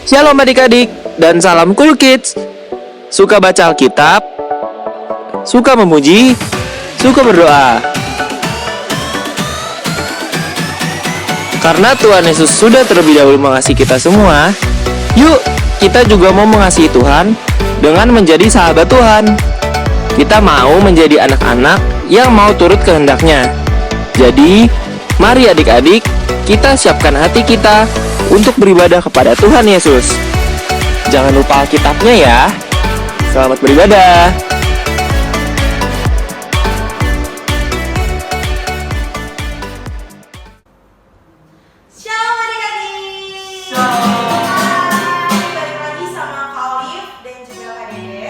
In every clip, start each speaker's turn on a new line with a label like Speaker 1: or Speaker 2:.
Speaker 1: Shalom adik-adik dan salam cool kids. Suka baca Alkitab, suka memuji, suka berdoa. Karena Tuhan Yesus sudah terlebih dahulu mengasihi kita semua, yuk kita juga mau mengasihi Tuhan dengan menjadi sahabat Tuhan. Kita mau menjadi anak-anak yang mau turut kehendaknya. Jadi, mari adik-adik, kita siapkan hati kita untuk beribadah kepada Tuhan Yesus. Jangan lupa Alkitabnya ya. Selamat beribadah.
Speaker 2: Shalom adik-adik. Hai, balik lagi sama Kak Olive dan juga Kak Dede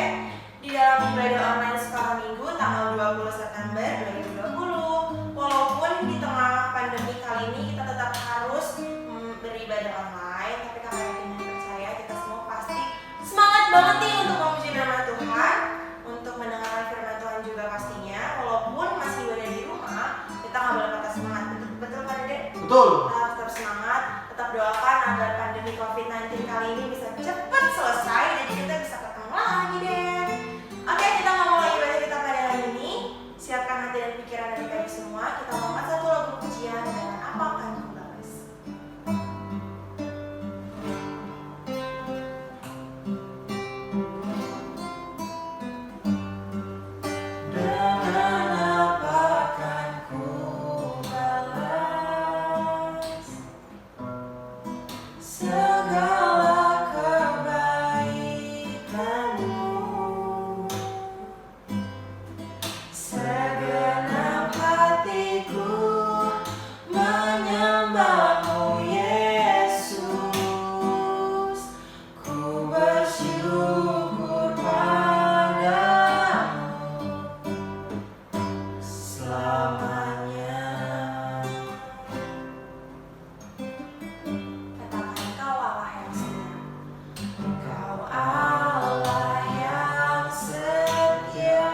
Speaker 2: di dalam ibadah online sekolah minggu tanggal 20 September 2020. Walaupun di tengah pandemi kali ini kita tetap harus beribadah online, tapi Kak Dede percaya kita semua pasti semangat banget nih untuk memuji nama Tuhan, untuk mendengarkan firman Tuhan juga pastinya. Walaupun masih berada di rumah, kita nggak boleh patah semangat. Betul Kak Dede?
Speaker 3: Betul.
Speaker 2: Tetap semangat, tetap doakan agar pandemi COVID-19 kali ini bisa cepat selesai dan kita bisa ketemu lagi deh. Oke, kita mau mulai ibadah kita pada hari ini. Siapkan hati dan pikiran dari kami semua. Kita mau angkat satu lagu pujian dengan apa akan ku balas. Dengan apa akan ku balas segala kebaikanmu, segenap hatiku menyembahmu Yesus, ku bersyukur padamu selamanya. Katakan Kau Allah yang setia, Kau Allah yang setia,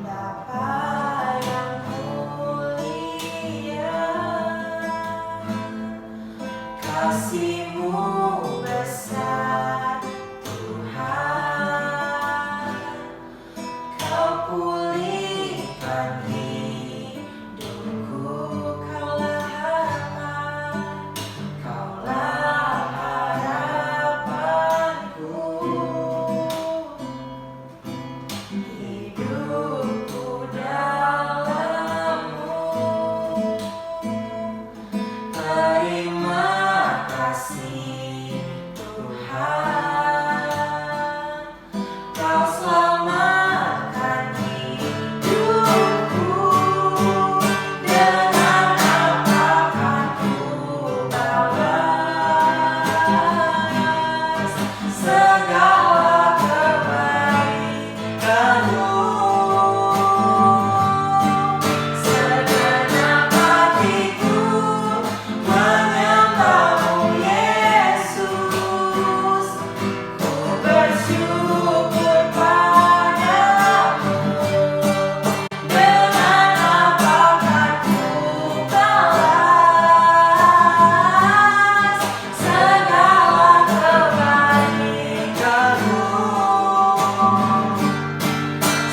Speaker 2: Bapa yang mulia, kasih-Mu besar Tuhan, Kau pulihkan hidupku, Kaulah harapan, Kaulah harapanku. Hidupku dalam-Mu, terima kasih Tuhan, Kau selamatkan hidupku. Dengan apa akan ku balas segala kebaikanmu, segenap hatiku menyembahmu Yesus, ku bersyukur padamu. Dengan apa akan ku balas segala kebaikanmu,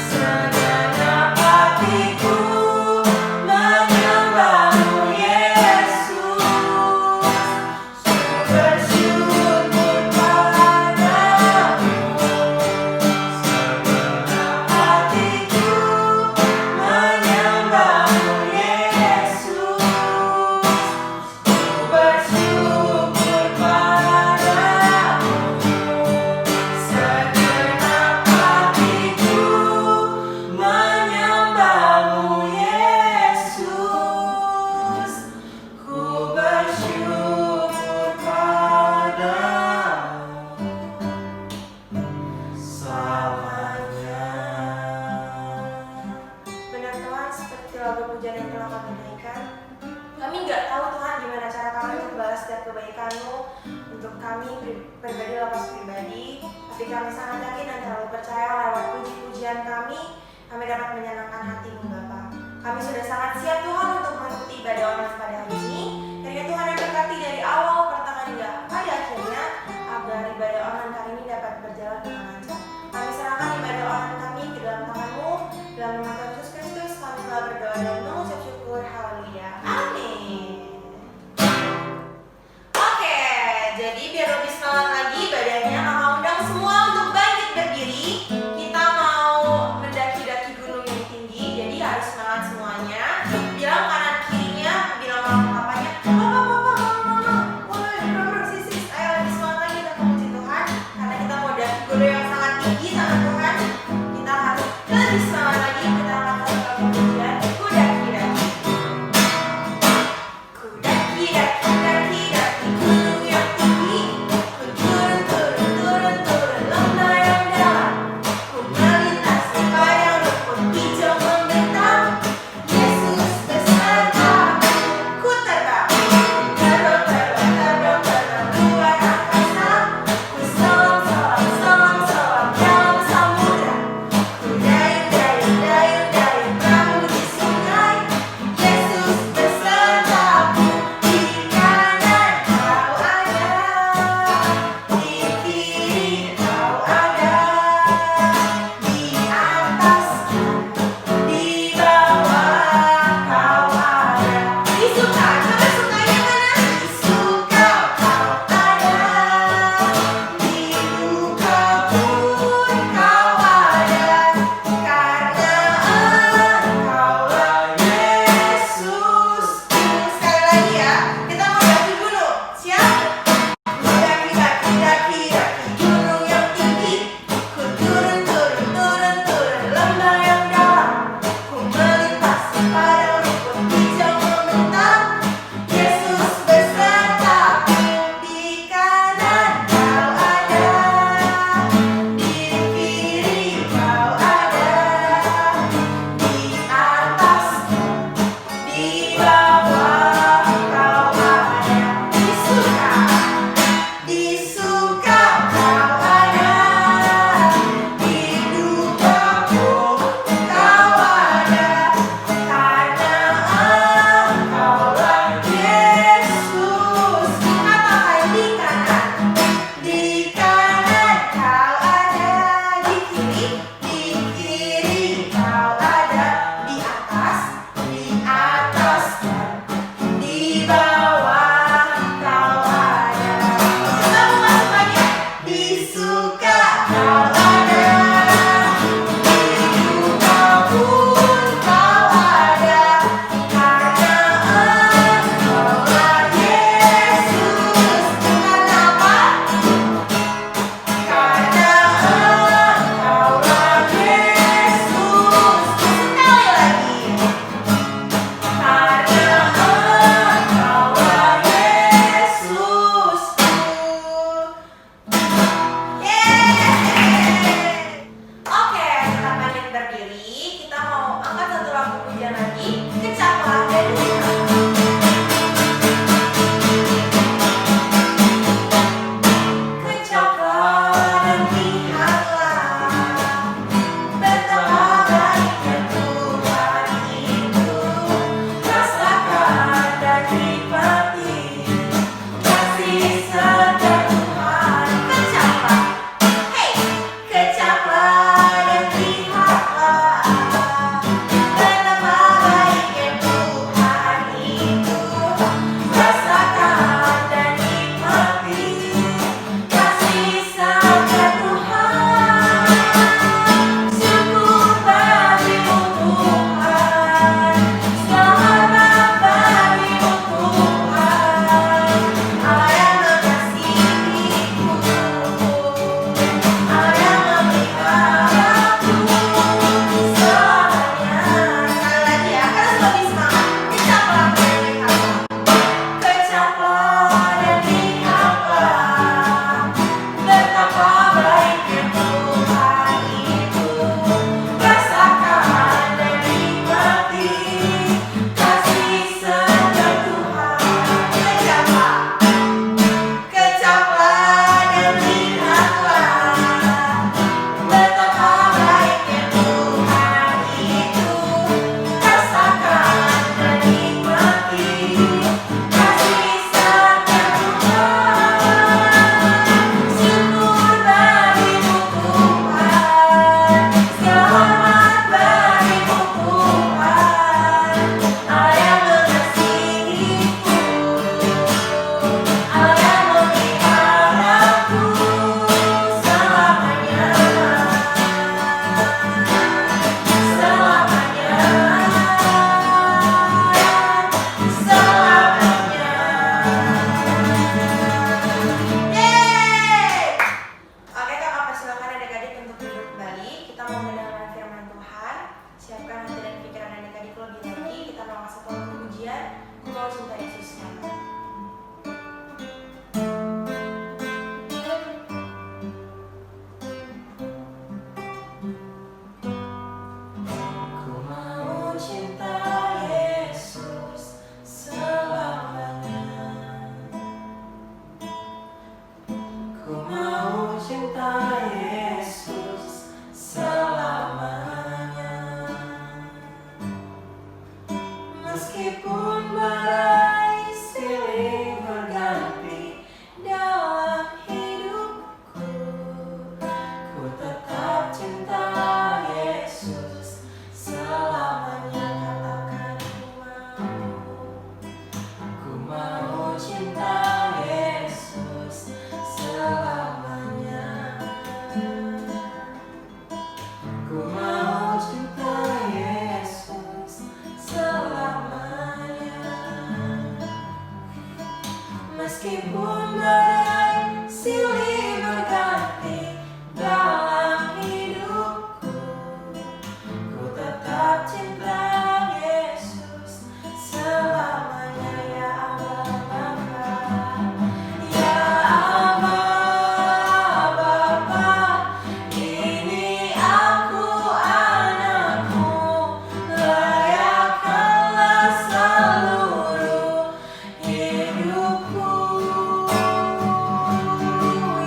Speaker 2: segenap hatiku menyembahmu Yesus, ku bersyukur padamu. Segenap hatiku menyembahmu Yesus, ku bersyukur padamu. Segenap hatiku menyembahmu Yesus, ku bersyukur padamu selamanya. Benar Tuhan, seperti lagu pujian yang telah kami naikkan, kami nggak tahu Tuhan gimana cara kami untuk balas setiap kebaikan-Mu untuk kami pribadi lepas pribadi, tapi kami sangat yakin dan terlalu percaya lewat puji-pujian kami dapat menyenangkan hati-Mu Bapa. Kami sudah sangat siap Tuhan untuk mengikuti ibadah online pada hari ini. Kiranya Tuhan yang berkati dari awal Dalam nama Tuhan Yesus Kristus kami telah berdoa dan mengucap syukur. Haleluya. Amin. Oke, jadi biar lebih semangat lagi badannya, kakak undang semua untuk bangkit berdiri. Kita mau mendaki-daki gunung yang tinggi, jadi harus semangat semuanya. Bilang kanan kirinya, bilang mama papanya, mama, woi, bro, sis, ayo lebih semangat lagi untuk memuji Tuhan. Karena kita mau daki gunung yang sangat tinggi sama Tuhan, kita harus lebih semangat lagi. Kita akan melakukan pujian, ku daki Meskipun badai silih berganti dalam hidupku, ku tetap cinta Yesus selamanya. Katakan ku mau cinta Yesus selamanya. Ku mau cinta Yesus selamanya. Meskipun badai silih berganti dalam hidupku, ku tetap cinta Yesus selamanya. Ya Allah Bapa, ya Allah Bapa, ini aku anakmu, layakkanlah seluruh hidupku.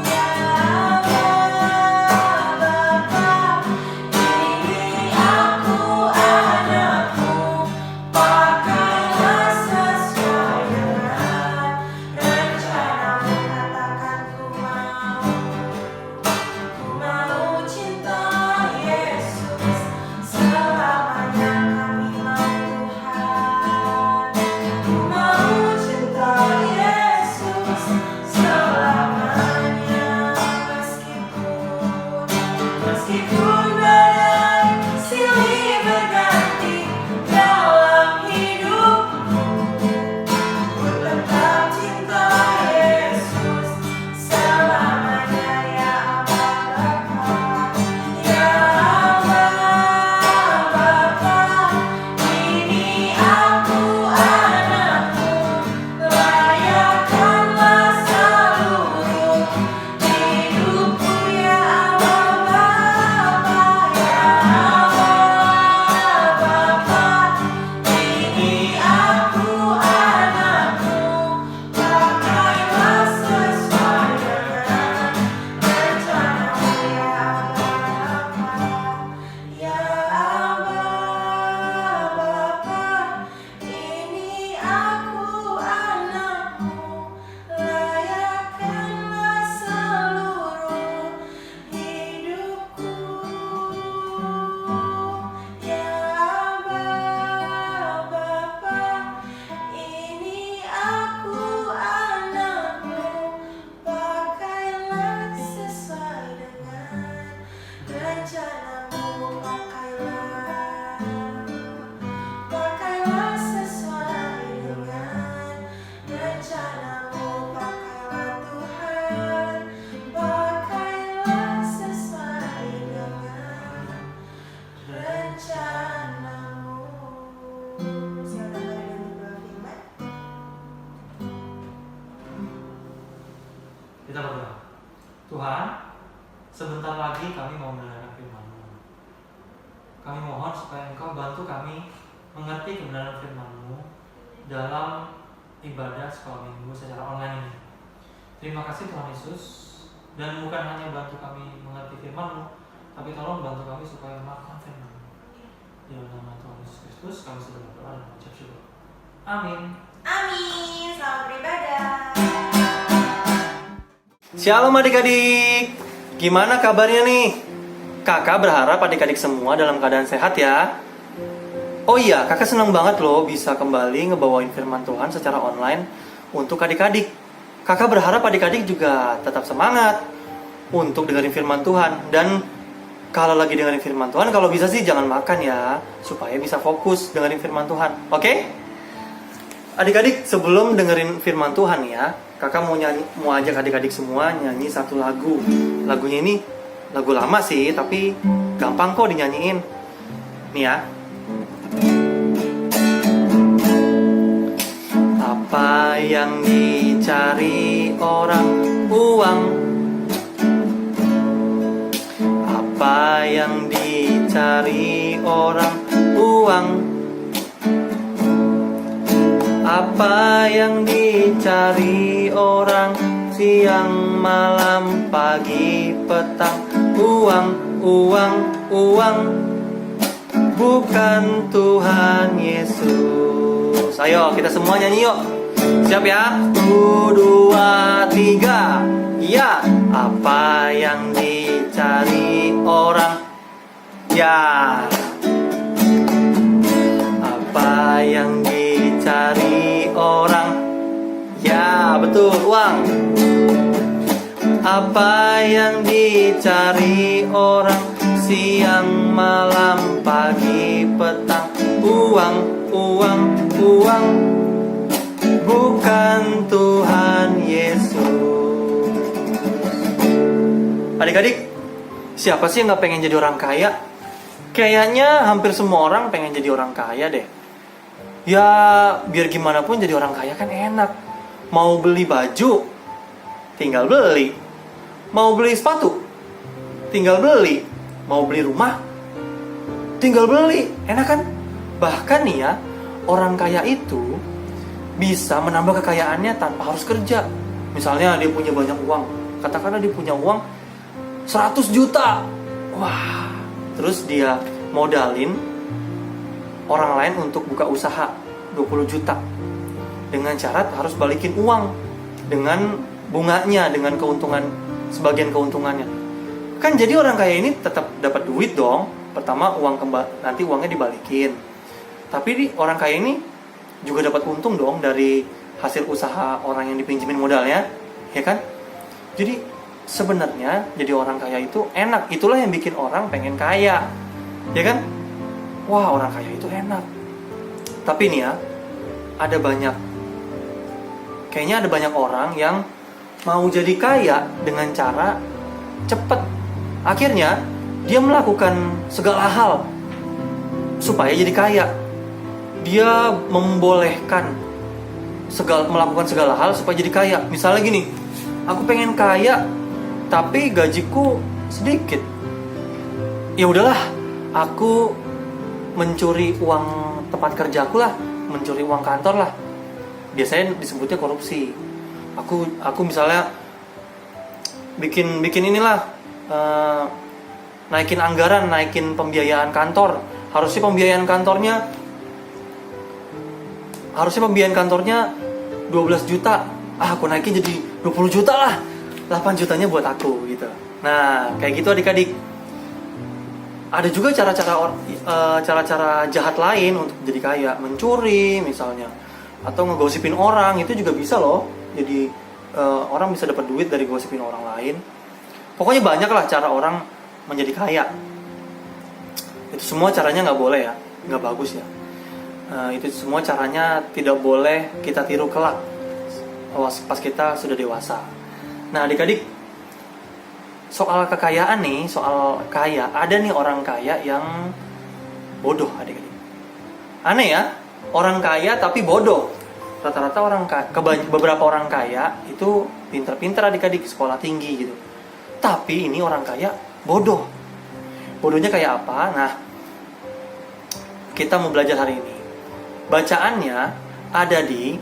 Speaker 2: Ya Allah Bapa, ini aku anakmu, pakailah sesuai dengan rencanamu. Katakan ku mau cinta Yesus selamanya. Kami mau Tuhan, ku mau cinta Yesus selamanya. Meskipun badai silih berganti dalam hidupku, ku tetap cinta Yesus selamanya. Ya Allah Bapa, ya Allah Bapa, ini aku anakmu, layakkanlah seluruh hidupku. Ya Allah Bapa, ya Allah Bapa, ini aku anakmu, pakailah sesuai dengan rencanamu. Ya Allah Bapa, ini aku anakmu, layakkanlah seluruh hidupku. Ya Allah Bapa, ini aku anakmu, pakailah sesuai dengan rencanamu. Pakailah sesuai dengan rencanamu. Pakailah Tuhan, pakailah sesuai dengan rencanamu. Silakan dengan doa firman.
Speaker 3: Kita berdoa. Tuhan, sebentar lagi kami mau mendengarkan firman-Mu. Kami mohon supaya Engkau bantu kami mengerti kebenaran firman-Mu dalam ibadah sekolah minggu secara online ini. Terima kasih Tuhan Yesus, dan bukan hanya bantu kami mengerti firman-Mu, tapi tolong bantu kami supaya melakukan firman-Mu. Di dalam nama Tuhan Yesus Kristus kami sudah berdoa dan mengucap syukur. Amin.
Speaker 2: Amin. Selamat beribadah.
Speaker 4: Shalom adik-adik, gimana kabarnya nih? Kakak berharap adik-adik semua dalam keadaan sehat ya. Oh iya, kakak senang banget loh bisa kembali ngebawain firman Tuhan secara online untuk adik-adik. Kakak berharap adik-adik juga tetap semangat untuk dengerin firman Tuhan. Dan kalau lagi dengerin firman Tuhan, kalau bisa sih jangan makan ya, supaya bisa fokus dengerin firman Tuhan. Oke? Adik-adik, sebelum dengerin firman Tuhan ya, kakak mau ajak adik-adik semua nyanyi satu lagu. Lagunya ini lagu lama sih, tapi gampang kok dinyanyiin. Nih ya. Apa yang dicari orang? Uang. Apa yang dicari orang? Uang. Apa yang dicari orang? Siang, malam, pagi, petang. Uang, uang, uang. bukan Tuhan Yesus. Ayo kita semua nyanyi yuk. Siap ya? 1, 2, 3. Ya, apa yang dicari orang? Ya, apa yang dicari orang? Ya, betul, uang. Apa yang dicari orang? Siang, malam, pagi, petang. Uang, uang, uang, bukan Tuhan Yesus. Adik-adik, siapa sih yang gak pengen jadi orang kaya? Kayaknya hampir semua orang pengen jadi orang kaya deh. Ya, biar gimana pun jadi orang kaya kan enak. Mau beli baju, tinggal beli. Mau beli sepatu, tinggal beli. Mau beli rumah, tinggal beli. Enak kan? Bahkan nih ya, orang kaya itu bisa menambah kekayaannya tanpa harus kerja. Misalnya dia punya banyak uang. Katakanlah dia punya uang 100 juta. Wah, terus dia modalin orang lain untuk buka usaha 20 juta. Dengan syarat harus balikin uang dengan bunganya, dengan keuntungan, sebagian keuntungannya. Kan jadi orang kaya ini tetap dapat duit dong. Pertama nanti uangnya dibalikin. Tapi orang kaya ini juga dapat untung dong dari hasil usaha orang yang dipinjemin modalnya, ya kan? Jadi sebenarnya jadi orang kaya itu enak. Itulah yang bikin orang pengen kaya, ya kan? Wah, orang kaya itu enak. Tapi nih ya, kayaknya ada banyak orang yang mau jadi kaya dengan cara cepet. Akhirnya dia melakukan segala hal supaya jadi kaya. Dia membolehkan melakukan segala hal supaya jadi kaya. Misalnya gini, aku pengen kaya tapi gajiku sedikit. Ya udahlah, aku mencuri uang tempat kerjaku lah, mencuri uang kantor lah. Biasanya disebutnya korupsi. Aku misalnya bikin inilah, naikin anggaran, naikin pembiayaan kantor. Harusnya pembiayaan kantornya 12 juta. Aku naikin jadi 20 juta lah. 8 jutanya buat aku gitu. Nah, kayak gitu adik-adik. Ada juga cara-cara jahat lain untuk jadi kaya. Mencuri misalnya, atau ngegosipin orang, itu juga bisa loh. Jadi orang bisa dapat duit dari gosipin orang lain. Pokoknya banyak lah cara orang menjadi kaya. Itu semua caranya nggak boleh ya, nggak bagus ya. Itu semua caranya tidak boleh kita tiru kelak pas kita sudah dewasa. Nah adik-adik, soal kekayaan nih, soal kaya, ada nih orang kaya yang bodoh adik-adik. Aneh ya, orang kaya tapi bodoh. Rata-rata beberapa orang kaya itu pinter-pinter adik-adik, sekolah tinggi gitu. Tapi ini orang kaya bodoh. Bodohnya kayak apa? Nah, kita mau belajar hari ini. Bacaannya ada di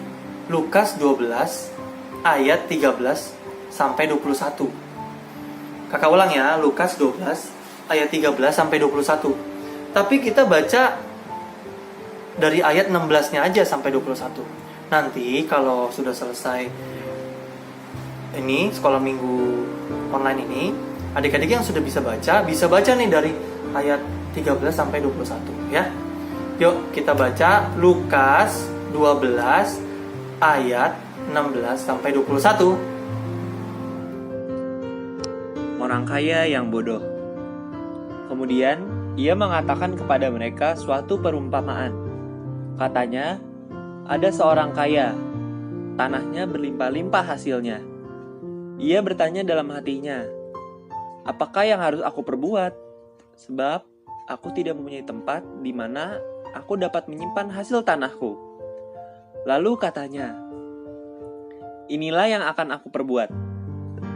Speaker 4: Lukas 12 ayat 13 sampai 21. Kakak ulang ya, Lukas 12 ayat 13 sampai 21. Tapi kita baca dari ayat 16-nya aja sampai 21. Nanti kalau sudah selesai ini sekolah minggu online ini, adik-adik yang sudah bisa baca nih dari ayat 13 sampai 21 ya. Yuk kita baca Lukas 12 ayat 16 sampai 21.
Speaker 1: Orang kaya yang bodoh. Kemudian ia mengatakan kepada mereka suatu perumpamaan. Katanya, ada seorang kaya, tanahnya berlimpah-limpah hasilnya. Ia bertanya dalam hatinya, apakah yang harus aku perbuat? Sebab aku tidak mempunyai tempat di mana aku dapat menyimpan hasil tanahku. Lalu katanya, inilah yang akan aku perbuat.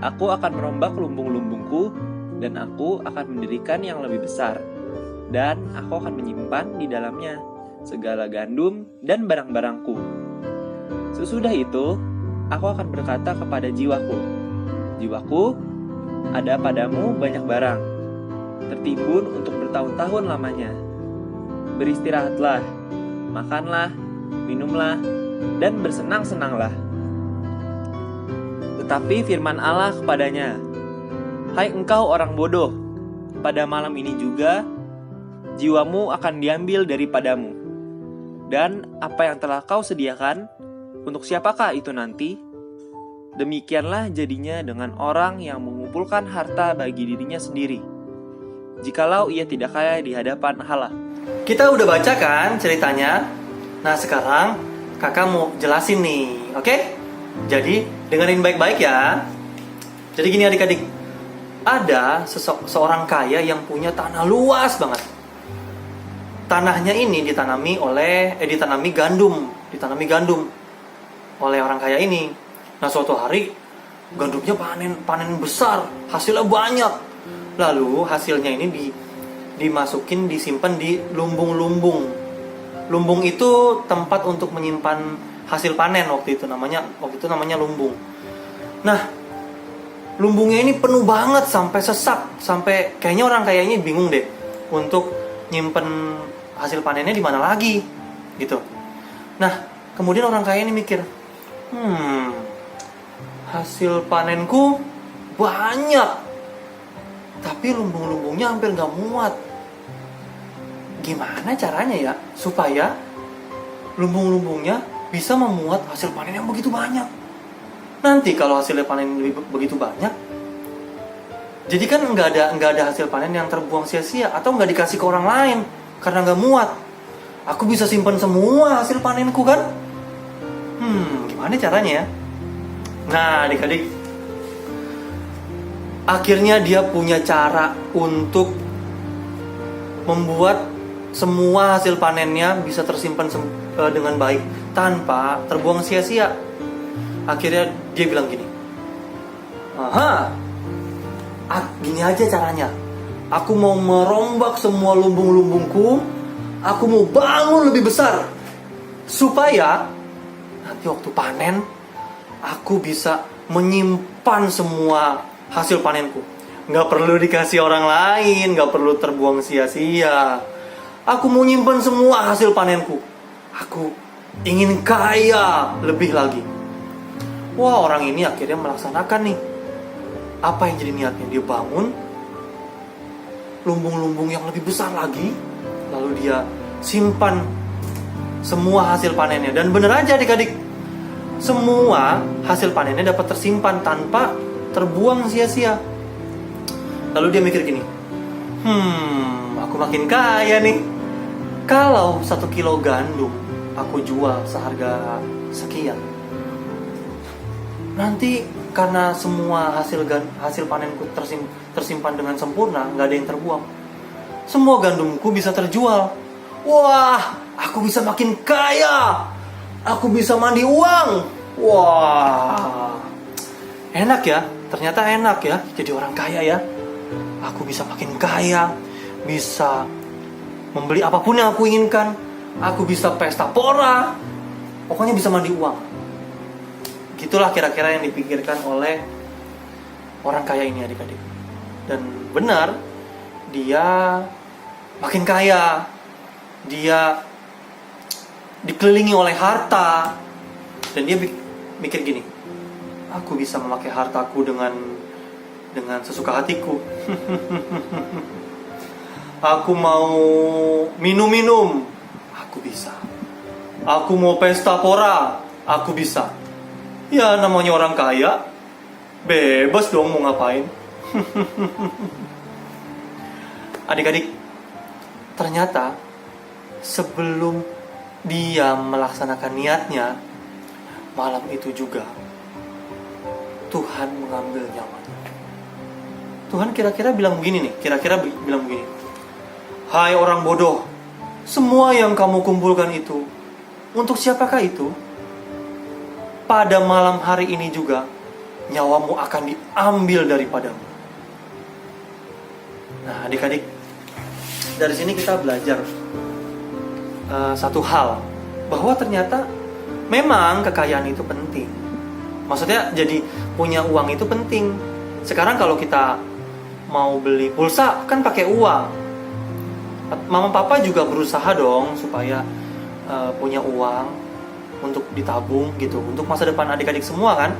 Speaker 1: Aku akan merombak lumbung-lumbungku, dan aku akan mendirikan yang lebih besar. Dan aku akan menyimpan di dalamnya segala gandum dan barang-barangku. Sesudah itu, aku akan berkata kepada jiwaku, jiwaku, ada padamu banyak barang, tertimbun untuk bertahun-tahun lamanya. beristirahatlah, makanlah, minumlah, dan bersenang-senanglah. Tetapi firman Allah kepadanya, "Hai engkau orang bodoh, pada malam ini juga jiwamu akan diambil daripadamu. Dan apa yang telah kau sediakan, untuk siapakah itu nanti? Demikianlah jadinya dengan orang yang mengumpulkan harta bagi dirinya sendiri, jikalau ia tidak kaya di hadapan Allah."
Speaker 4: Kita udah baca kan ceritanya? Nah sekarang kakak mau jelasin nih, oke? Jadi dengerin baik-baik ya. Jadi gini adik-adik, ada seorang kaya yang punya tanah luas banget. Tanahnya ini ditanami gandum oleh orang kaya ini. Nah suatu hari gandumnya panen besar, hasilnya banyak. Lalu hasilnya ini disimpan di lumbung-lumbung. Lumbung itu tempat untuk menyimpan hasil panen waktu itu namanya lumbung. Nah, lumbungnya ini penuh banget sampai sesak, sampai kayaknya orang kaya ini bingung deh untuk nyimpen hasil panennya di mana lagi gitu. Nah, kemudian orang kaya ini mikir, hasil panenku banyak, tapi lumbung-lumbungnya hampir gak muat. Gimana caranya ya supaya lumbung-lumbungnya bisa memuat hasil panen yang begitu banyak? Nanti kalau hasilnya panen begitu banyak, jadi kan nggak ada hasil panen yang terbuang sia-sia atau nggak dikasih ke orang lain karena nggak muat. Aku bisa simpan semua hasil panenku kan? Gimana caranya ya? Nah, adik-adik, akhirnya dia punya cara untuk membuat semua hasil panennya bisa tersimpan dengan baik tanpa terbuang sia-sia. Akhirnya dia bilang gini, gini aja caranya. Aku mau merombak semua lumbung-lumbungku. Aku mau bangun lebih besar supaya nanti waktu panen aku bisa menyimpan semua hasil panenku. Gak perlu dikasih orang lain, gak perlu terbuang sia-sia. Aku mau nyimpan semua hasil panenku. Aku ingin kaya lebih lagi. Wah, orang ini akhirnya melaksanakan nih apa yang jadi niatnya. Dia bangun lumbung-lumbung yang lebih besar lagi, lalu dia simpan semua hasil panennya. Dan bener aja adik-adik, semua hasil panennya dapat tersimpan tanpa terbuang sia-sia. Lalu dia mikir gini, aku makin kaya nih. Kalau 1 kilo gandum aku jual seharga sekian, nanti karena semua hasil panenku tersimpan dengan sempurna, nggak ada yang terbuang, semua gandumku bisa terjual. Wah, aku bisa makin kaya. Aku bisa mandi uang. Wah, enak ya. Ternyata enak ya jadi orang kaya ya. Aku bisa makin kaya, bisa membeli apapun yang aku inginkan. Aku bisa pesta pora. Pokoknya bisa mandi uang. Gitulah kira-kira yang dipikirkan oleh orang kaya ini adik-adik. Dan benar, dia makin kaya. Dia dikelilingi oleh harta. Dan dia mikir gini, aku bisa memakai hartaku dengan sesuka hatiku. Aku mau minum-minum, aku bisa. Aku mau pesta pora, aku bisa. Ya namanya orang kaya, bebas dong mau ngapain. Adik-adik, ternyata sebelum dia melaksanakan niatnya, malam itu juga Tuhan mengambil nyawanya. Tuhan kira-kira bilang begini nih, hai orang bodoh, semua yang kamu kumpulkan itu, untuk siapakah itu? Pada malam hari ini juga, nyawamu akan diambil daripadamu. Nah adik-adik, dari sini kita belajar satu hal, bahwa ternyata memang kekayaan itu penting. Maksudnya jadi punya uang itu penting. Sekarang kalau kita mau beli pulsa kan pakai uang. Mama papa juga berusaha dong supaya punya uang untuk ditabung gitu, untuk masa depan adik-adik semua kan.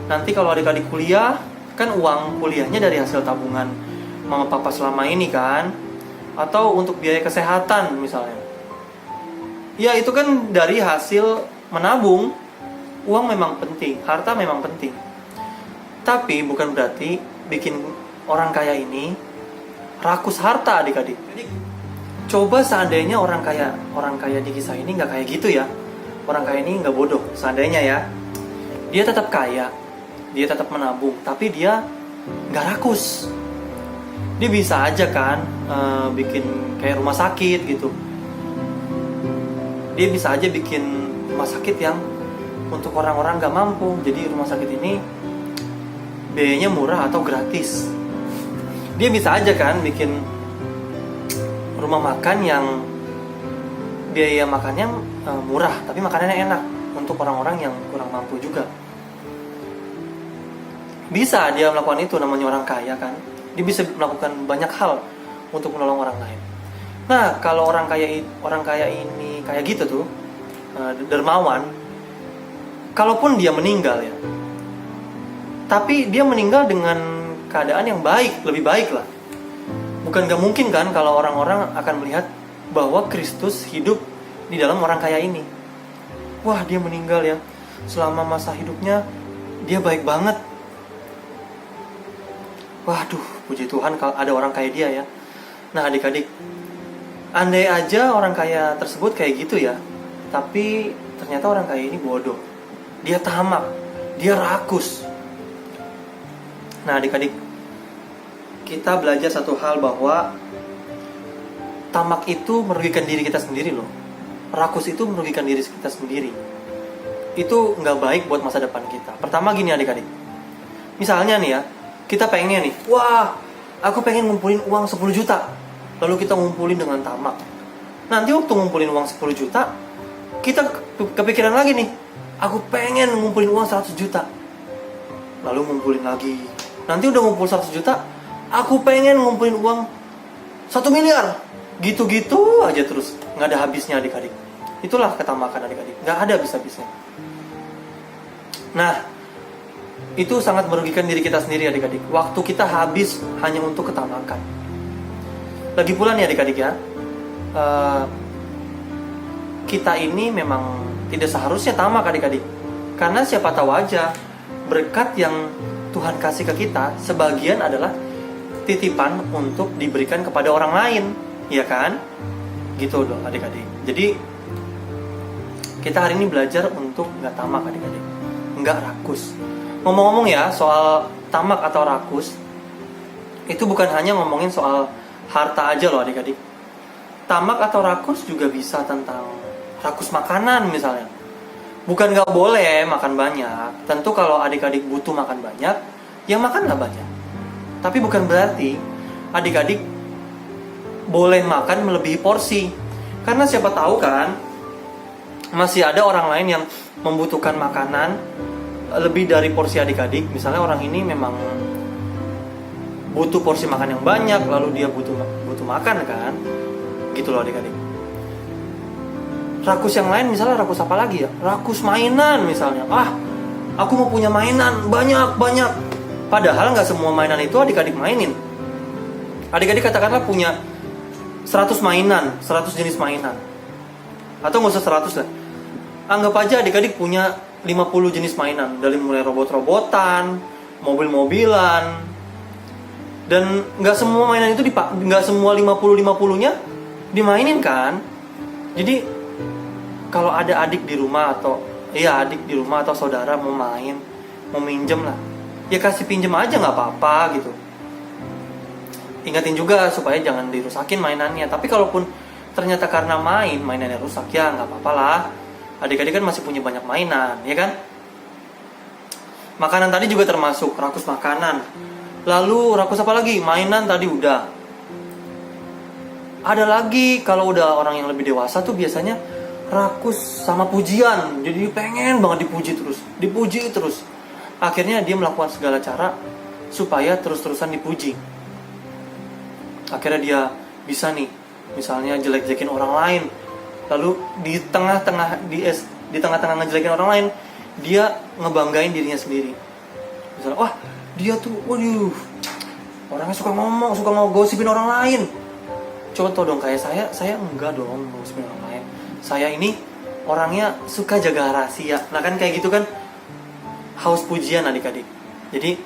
Speaker 4: Nanti kalau adik-adik kuliah, kan uang kuliahnya dari hasil tabungan mama papa selama ini kan. Atau untuk biaya kesehatan misalnya. Ya itu kan dari hasil menabung. Uang memang penting, harta memang penting. Tapi bukan berarti bikin orang kaya ini rakus harta adik-adik. Jadi coba seandainya orang kaya di kisah ini nggak kayak gitu ya. Orang kaya ini nggak bodoh. Seandainya ya, dia tetap kaya, dia tetap menabung, tapi dia nggak rakus. Dia bisa aja kan bikin kayak rumah sakit gitu. Dia bisa aja bikin rumah sakit yang untuk orang-orang nggak mampu. Jadi rumah sakit ini biayanya murah atau gratis. Dia bisa aja kan bikin rumah makan yang biaya makannya murah tapi makanannya enak untuk orang-orang yang kurang mampu juga. Bisa dia melakukan itu, namanya orang kaya kan. Dia bisa melakukan banyak hal untuk menolong orang lain. Nah, kalau orang kaya ini kayak gitu tuh, dermawan, kalaupun dia meninggal ya, tapi dia meninggal dengan keadaan yang baik, lebih baik lah. Bukan gak mungkin kan kalau orang-orang akan melihat bahwa Kristus hidup di dalam orang kaya ini. Wah, dia meninggal ya, selama masa hidupnya dia baik banget. Waduh, puji Tuhan kalau ada orang kaya dia ya. Nah adik-adik, andai aja orang kaya tersebut kayak gitu ya, tapi ternyata orang kaya ini bodoh. Dia tamak, dia rakus. Nah adik-adik, kita belajar satu hal bahwa tamak itu merugikan diri kita sendiri loh. Rakus itu merugikan diri kita sendiri. Itu nggak baik buat masa depan kita. Pertama gini adik-adik, misalnya nih ya, kita pengen nih, wah aku pengen ngumpulin uang 10 juta. Lalu kita ngumpulin dengan tamak. Nanti waktu ngumpulin uang 10 juta, kita kepikiran lagi nih, aku pengen ngumpulin uang 100 juta. Lalu ngumpulin lagi. Nanti udah ngumpul 100 juta, aku pengen ngumpulin uang 1 miliar. Gitu-gitu aja terus, nggak ada habisnya adik-adik. Itulah ketamakan adik-adik, nggak ada habis-habisnya. Nah, itu sangat merugikan diri kita sendiri adik-adik. Waktu kita habis hanya untuk ketamakan. Lagi pula nih adik-adik ya, kita ini memang tidak seharusnya tamak adik-adik. Karena siapa tahu aja berkat yang Tuhan kasih ke kita, sebagian adalah titipan untuk diberikan kepada orang lain, ya kan? Gitu loh adik-adik. Jadi kita hari ini belajar untuk nggak tamak adik-adik, nggak rakus. Ngomong-ngomong ya soal tamak atau rakus, itu bukan hanya ngomongin soal harta aja loh adik-adik. Tamak atau rakus juga bisa tentang rakus makanan misalnya. Bukan nggak boleh makan banyak. Tentu kalau adik-adik butuh makan banyak, ya makanlah banyak. Tapi bukan berarti adik-adik boleh makan melebihi porsi. Karena siapa tahu kan, masih ada orang lain yang membutuhkan makanan lebih dari porsi adik-adik. Misalnya orang ini memang butuh porsi makan yang banyak, lalu dia butuh makan kan, gitu loh adik-adik. Rakus yang lain misalnya rakus apa lagi ya? Rakus mainan misalnya. Aku mau punya mainan banyak. Padahal nggak semua mainan itu adik-adik mainin. Adik-adik katakanlah punya 100 mainan, 100 jenis mainan. Atau nggak usah 100 lah. Anggap aja adik-adik punya 50 jenis mainan. Dari mulai robot-robotan, mobil-mobilan. Dan nggak semua mainan itu nggak semua 50-50-nya dimainin kan. Jadi kalau ada adik di rumah atau saudara mau main, mau minjem lah, ya kasih pinjem aja nggak apa-apa gitu. Ingatin juga supaya jangan dirusakin mainannya. Tapi kalaupun ternyata karena mainannya rusak, ya nggak apa-apa lah. Adik-adik kan masih punya banyak mainan, ya kan? Makanan tadi juga termasuk rakus makanan. Lalu rakus apa lagi? Mainan tadi udah. Ada lagi kalau udah orang yang lebih dewasa tuh biasanya rakus sama pujian. Jadi pengen banget dipuji terus. Akhirnya dia melakukan segala cara supaya terus-terusan dipuji. Akhirnya dia bisa nih misalnya jelek-jelekin orang lain, lalu di tengah-tengah ngejelekin orang lain, dia ngebanggain dirinya sendiri. Misalnya, wah dia tuh, waduh, orangnya suka ngomong, suka ngegosipin orang lain. Contoh dong, kayak saya enggak dong ngegosipin orang lain. Saya ini orangnya suka jaga rahasia. Nah kan kayak gitu kan, haus pujian adik-adik. Jadi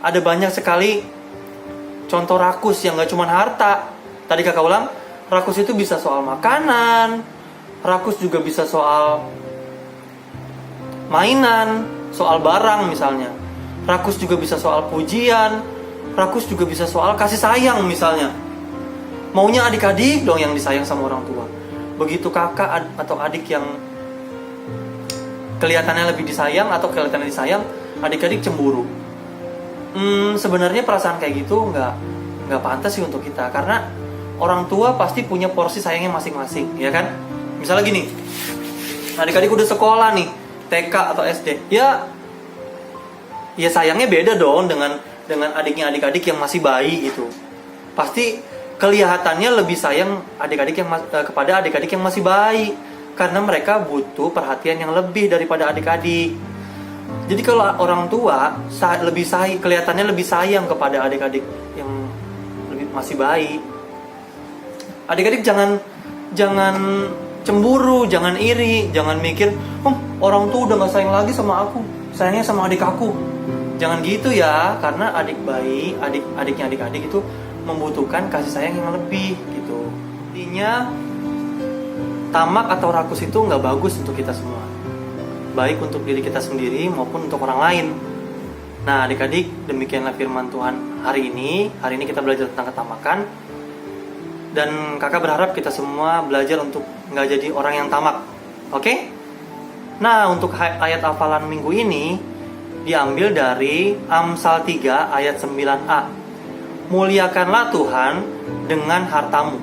Speaker 4: ada banyak sekali contoh rakus yang gak cuma harta. Tadi kakak ulang, rakus itu bisa soal makanan, rakus juga bisa soal mainan, soal barang misalnya. Rakus juga bisa soal pujian, rakus juga bisa soal kasih sayang misalnya. Maunya adik-adik dong yang disayang sama orang tua. Begitu kakak atau adik yang kelihatannya lebih disayang atau kelihatannya disayang, adik-adik cemburu. Sebenarnya perasaan kayak gitu nggak pantas sih untuk kita, karena orang tua pasti punya porsi sayangnya masing-masing, ya kan? Misalnya gini, adik-adik udah sekolah nih, TK atau SD, ya sayangnya beda dong dengan adiknya adik-adik yang masih bayi gitu. Pasti kelihatannya lebih sayang adik-adik kepada adik-adik yang masih bayi, karena mereka butuh perhatian yang lebih daripada adik-adik. Jadi kalau orang tua kelihatannya lebih sayang kepada adik-adik yang masih bayi. Adik-adik jangan cemburu, jangan iri, jangan mikir, orang tua udah gak sayang lagi sama aku, sayangnya sama adik aku. Jangan gitu ya, karena adiknya adik-adik itu membutuhkan kasih sayang yang lebih gitu. Intinya tamak atau rakus itu nggak bagus untuk kita semua, baik untuk diri kita sendiri maupun untuk orang lain. Nah adik-adik, demikianlah firman Tuhan hari ini. Hari ini kita belajar tentang ketamakan, dan kakak berharap kita semua belajar untuk nggak jadi orang yang tamak. Oke? Nah untuk ayat hafalan minggu ini diambil dari Amsal 3 ayat 9a. Muliakanlah Tuhan dengan hartamu.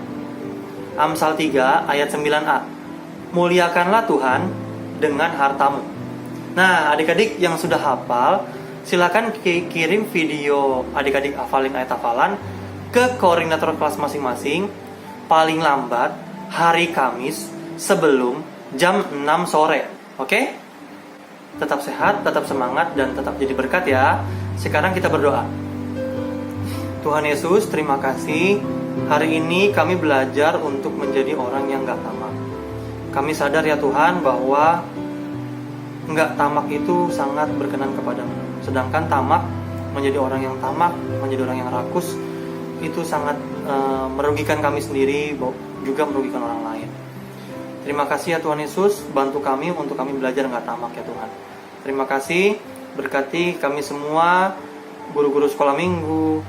Speaker 4: Amsal 3 ayat 9a. Muliakanlah Tuhan dengan hartamu. Nah adik-adik yang sudah hafal, silakan kirim video adik-adik hafalin ayat hafalan ke koordinator kelas masing-masing paling lambat hari Kamis sebelum jam 6 sore. Oke? Tetap sehat, tetap semangat, dan tetap jadi berkat ya. Sekarang kita berdoa. Tuhan Yesus, terima kasih. Hari ini kami belajar untuk menjadi orang yang gak tamak. Kami sadar ya Tuhan bahwa gak tamak itu sangat berkenan kepadamu. Sedangkan tamak, menjadi orang yang tamak, menjadi orang yang rakus, itu sangat merugikan kami sendiri, juga merugikan orang lain. Terima kasih ya Tuhan Yesus, bantu kami untuk kami belajar gak tamak ya Tuhan. Terima kasih, berkati kami semua, guru-guru sekolah minggu,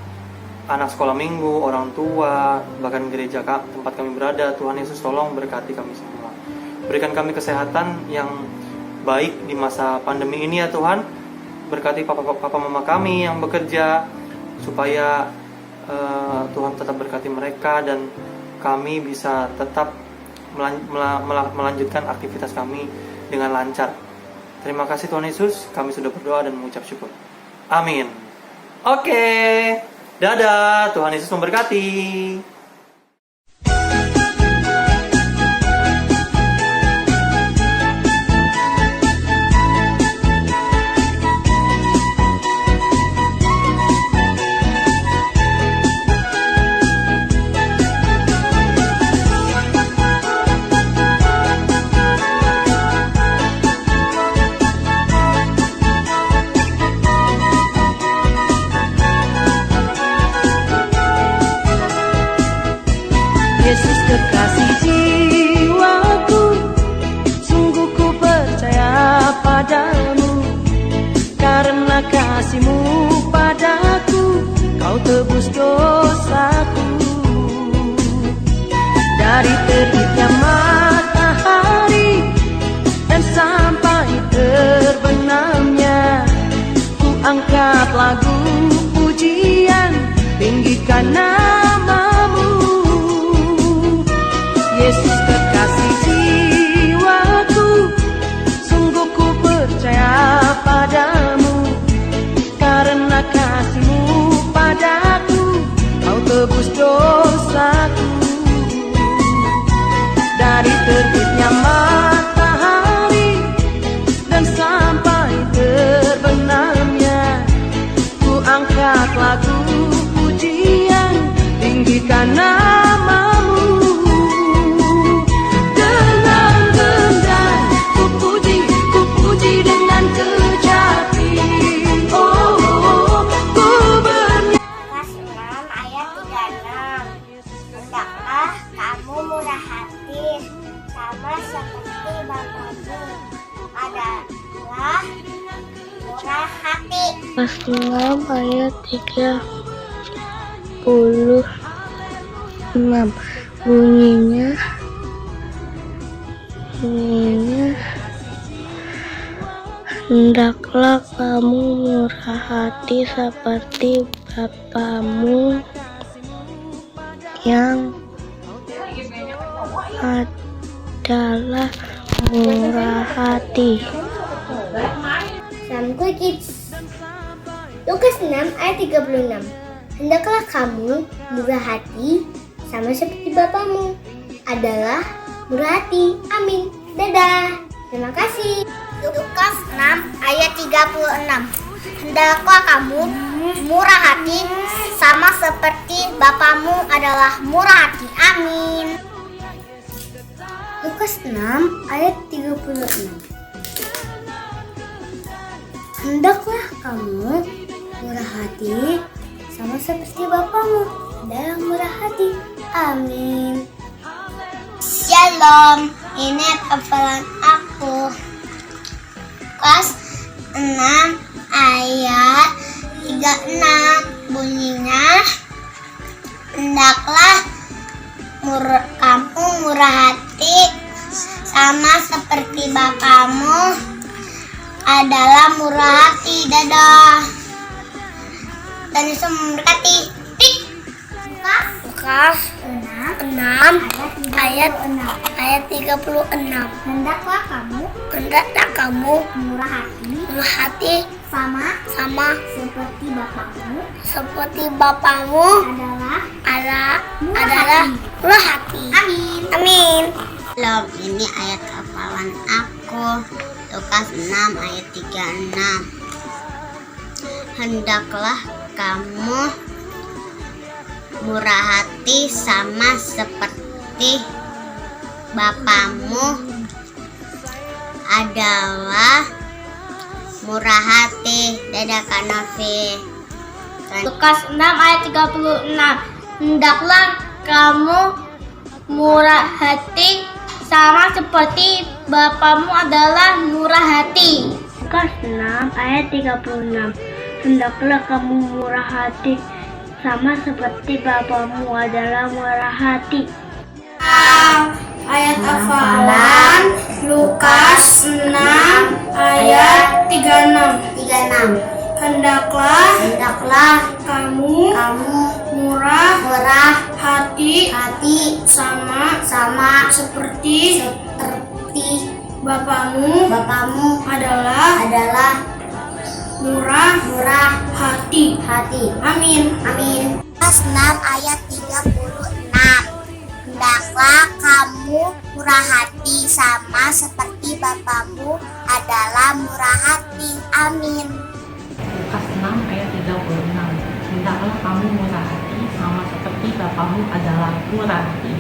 Speaker 4: anak sekolah minggu, orang tua, bahkan gereja tempat kami berada. Tuhan Yesus tolong berkati kami semua. Berikan kami kesehatan yang baik di masa pandemi ini ya Tuhan. Berkati papa mama kami yang bekerja, supaya Tuhan tetap berkati mereka dan kami bisa tetap melanjutkan aktivitas kami dengan lancar. Terima kasih Tuhan Yesus, kami sudah berdoa dan mengucap syukur. Amin. Oke. Dadah, Tuhan Yesus memberkati.
Speaker 5: adalah murah hati.
Speaker 6: Lukas 6 ayat 36 bunyinya hendaklah kamu murah hati seperti Bapamu yang adalah murah hati.
Speaker 5: Salam Kids. Lukas 6 ayat 36. Hendaklah kamu murah hati sama seperti Bapamu adalah murah hati. Amin. Dadah. Terima kasih. Lukas 6 ayat 36. Hendaklah kamu murah hati sama seperti Bapamu adalah murah hati. Amin. Lukas 6 ayat 36. Hendaklah kamu murah hati sama seperti Bapamu adalah murah hati. Amin. Shalom, ini hafalan aku. Lukas 6 ayat 36 bunyinya, hendaklah kamu murah hati sama seperti Bapamu adalah murah hati. Dadah. Dan Yesus memberkati. Lukas 6 ayat 36. Hendaklah kamu murah hati sama seperti Bapamu adalah murah hati. Amin. Shalom, ini ayat hafalan aku. Lukas 6 ayat 36. Hendaklah kamu murah hati sama seperti Bapamu adalah murah hati. Dadah Kak Novi. Lukas 6 ayat 36. Hendaklah kamu murah hati sama seperti Bapamu adalah murah hati.
Speaker 6: Lukas 6 ayat 36. Hendaklah kamu murah hati sama seperti Bapamu adalah murah hati.
Speaker 2: Ayat hafalan Lukas 6 ayat 36. Hendaklah kamu murah hati sama seperti Bapamu adalah murah hati. Amin.
Speaker 5: Lukas 6 ayat 36. Hendaklah kamu murah hati sama seperti Bapamu adalah murah hati. Amin.
Speaker 7: Lukas 6 ayat 36. Hendaklah kamu murah hati sama seperti Bapamu adalah murah hati.